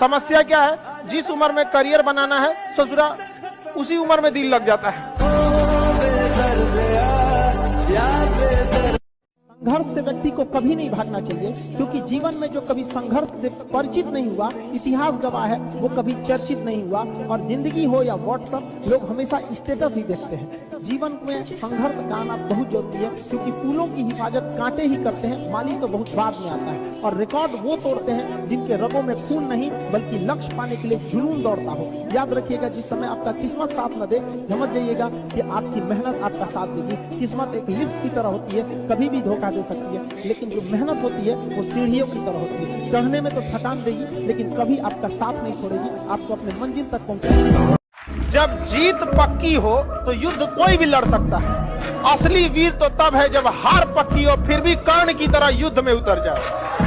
समस्या क्या है, जिस उम्र में करियर बनाना है ससुरा उसी उम्र में दिल लग जाता है। संघर्ष से व्यक्ति को कभी नहीं भागना चाहिए, क्योंकि जीवन में जो कभी संघर्ष से परिचित नहीं हुआ, इतिहास गवाह है, वो कभी चर्चित नहीं हुआ। और जिंदगी हो या व्हाट्सएप, लोग हमेशा स्टेटस ही देखते हैं। जीवन में संघर्ष का आना बहुत जरूरी है, क्योंकि फूलों की हिफाजत कांटे ही करते हैं, माली तो बहुत बाद में आता है। और रिकॉर्ड वो तोड़ते हैं जिनके रगों में खून नहीं बल्कि लक्ष्य पाने के लिए जुनून दौड़ता हो। याद रखिएगा, जिस समय आपका किस्मत साथ न दे, समझ जाइएगा कि आपकी मेहनत आपका साथ देगी। किस्मत एक लिफ्ट की तरह होती है, कभी भी धोखा दे सकती है, लेकिन जो मेहनत होती है वो सीढ़ियों की तरह होती है। चढ़ने में तो थकान देगी, लेकिन कभी आपका साथ नहीं छोड़ेगी, आपको अपने मंजिल तक पहुंचाएगी। जब जीत पक्की हो तो युद्ध कोई भी लड़ सकता है। असली वीर तो तब है जब हार पक्की हो फिर भी कर्ण की तरह युद्ध में उतर जाए।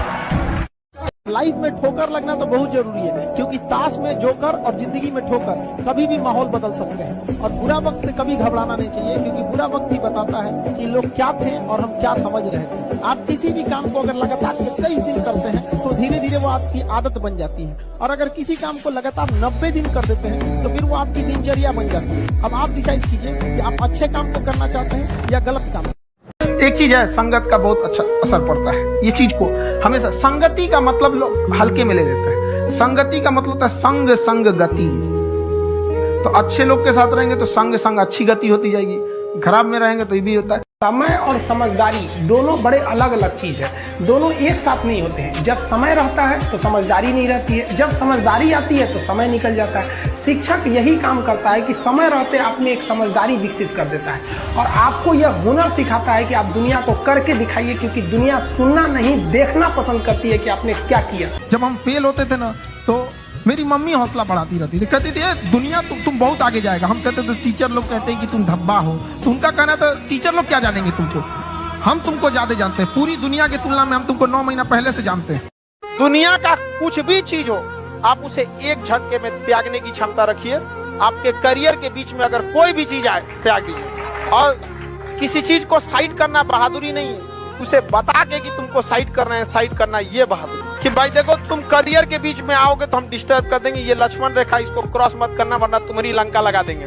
लाइफ में ठोकर लगना तो बहुत जरूरी है, क्योंकि ताश में जोकर और जिंदगी में ठोकर कभी भी माहौल बदल सकते हैं। और बुरा वक्त से कभी घबराना नहीं चाहिए, क्योंकि बुरा वक्त ही बताता है कि लोग क्या थे और हम क्या समझ रहे थे। आप किसी भी काम को अगर लगातार 21 दिन करते हैं तो धीरे धीरे वो आपकी आदत बन जाती है, और अगर किसी काम को लगातार 90 दिन कर देते हैं तो फिर वो आपकी दिनचर्या बन जाती है। अब आप डिसाइड कीजिए कि आप अच्छे काम को करना चाहते हैं या गलत काम। एक चीज है, संगत का बहुत अच्छा असर पड़ता है। ये चीज को हमेशा, संगति का मतलब लोग हल्के में ले लेते हैं। संगति का मतलब होता है संग संग गति। तो अच्छे लोग के साथ रहेंगे तो संग संग अच्छी गति होती जाएगी, खराब में रहेंगे तो ये भी होता है। समय और समझदारी दोनों बड़े अलग अलग चीज है, दोनों एक साथ नहीं होते हैं। जब समय रहता है तो समझदारी नहीं रहती है, जब समझदारी आती है तो समय निकल जाता है। शिक्षक यही काम करता है कि समय रहते आप में एक समझदारी विकसित कर देता है, और आपको यह हुनर सिखाता है कि आप दुनिया को करके दिखाइए, क्योंकि दुनिया सुनना नहीं देखना पसंद करती है कि आपने क्या किया। जब हम फेल होते थे ना, तो मेरी मम्मी हौसला बढ़ाती रहती थी, कहती थी दुनिया तुम बहुत आगे जाएगा। हम कहते थे टीचर लोग कहते हैं कि तुम धब्बा हो, तो उनका कहना था टीचर लोग क्या जानेंगे तुमको, हम तुमको ज्यादा जानते हैं। पूरी दुनिया की तुलना में हम तुमको 9 महीना पहले से जानते हैं। दुनिया का कुछ भी चीज हो, आप उसे एक झटके में त्यागने की क्षमता रखिए। आपके करियर के बीच में अगर कोई भी चीज आए, त्याग दीजिए। और किसी चीज को साइड करना बहादुरी नहीं है, उसे बता के कि तुमको साइड करना है, साइड करना ये बहादुरी। कि भाई देखो, तुम करियर के बीच में आओगे तो हम डिस्टर्ब कर देंगे, ये लक्ष्मण रेखा, इसको क्रॉस मत करना वरना तुम्हारी लंका लगा देंगे।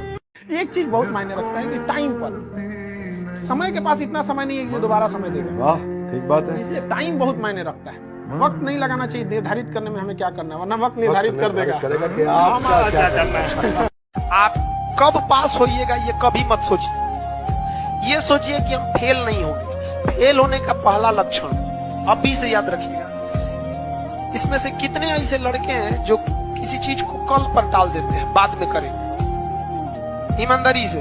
एक चीज बहुत मायने रखता है कि टाइम पर, समय के पास इतना समय नहीं है कि वो दोबारा समय देगा। वाह, ठीक बात है। इसलिए टाइम बहुत मायने रखता है। वक्त नहीं लगाना चाहिए निर्धारित करने में हमें क्या करना है, वरना वक्त निर्धारित कर देगा कि आप क्या करना है। आप कब पास होइएगा ये कभी मत सोचिए। ये सोचिए कि हम फेल नहीं होंगे। फेल होने का पहला लक्षण अभी से याद रखिएगा। इसमें से कितने ऐसे लड़के हैं जो किसी चीज को कल पर टाल देते हैं, बाद में करेंगे। ईमानदारी से,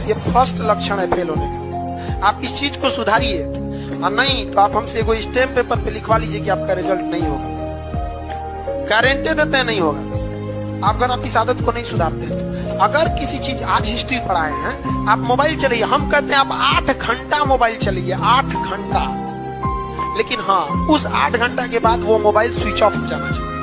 ये फर्स्ट लक्षण है फेल होने का। आप इस चीज को सुधारिए, और नहीं तो आप हमसे कोई स्टैम्प पेपर पे लिखवा लीजिए कि आपका रिजल्ट नहीं होगा। गारंटी देते हैं नहीं होगा, अगर आप इस आदत को नहीं सुधारते हैं। अगर किसी चीज आज हिस्ट्री पढ़ाए हैं, आप मोबाइल चलाइए, हम कहते हैं आप 8 घंटा मोबाइल चलाइए, 8 घंटा। लेकिन हाँ, उस 8 घंटा के बाद वो मोबाइल स्विच ऑफ हो जाना चाहिए।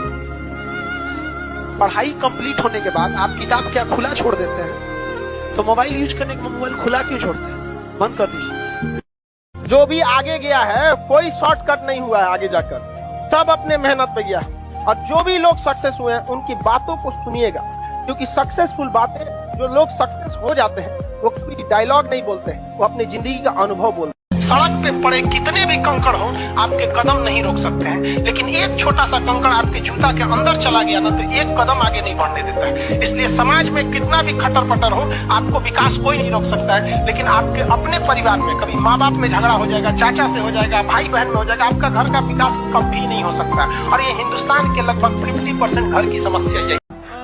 पढ़ाई कंप्लीट होने के बाद आप किताब क्या खुला छोड़ देते हैं, तो मोबाइल यूज करने के मोबाइल खुला क्यों छोड़ते हैं? बंद कर दीजिए। जो भी आगे गया है, कोई शॉर्टकट नहीं हुआ है आगे जाकर, सब अपने मेहनत पे गया है। और जो भी लोग सक्सेस हुए हैं उनकी बातों को सुनिएगा, क्योंकि सक्सेसफुल बातें, जो लोग सक्सेस हो जाते हैं वो कोई डायलॉग नहीं बोलते हैं, वो अपनी जिंदगी का अनुभव बोलते हैं। सड़क पे पड़े कितने भी कंकड़ हो, आपके कदम नहीं रोक सकते हैं, लेकिन एक छोटा सा कंकड़ आपके जूता के अंदर चला गया ना, तो एक कदम आगे नहीं बढ़ने देता है। इसलिए समाज में कितना भी खटर पटर हो, आपको विकास कोई नहीं रोक सकता है। लेकिन आपके अपने परिवार में कभी माँ बाप में झगड़ा हो जाएगा, चाचा से हो जाएगा, भाई बहन में हो जाएगा, आपका घर का विकास कभी नहीं हो सकता। और ये हिंदुस्तान के लगभग 50% घर की समस्या यही।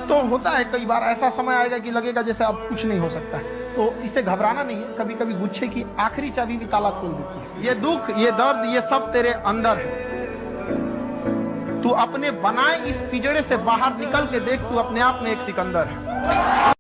तो होता है कई बार ऐसा समय आएगा कि लगेगा जैसे अब कुछ नहीं हो सकता है, तो इससे घबराना नहीं है। कभी कभी गुच्छे की आखिरी चाबी भी ताला खोल देती है। ये दुख, ये दर्द, ये सब तेरे अंदर है। तू अपने बनाए इस पिंजड़े से बाहर निकल के देख, तू अपने आप में एक सिकंदर है।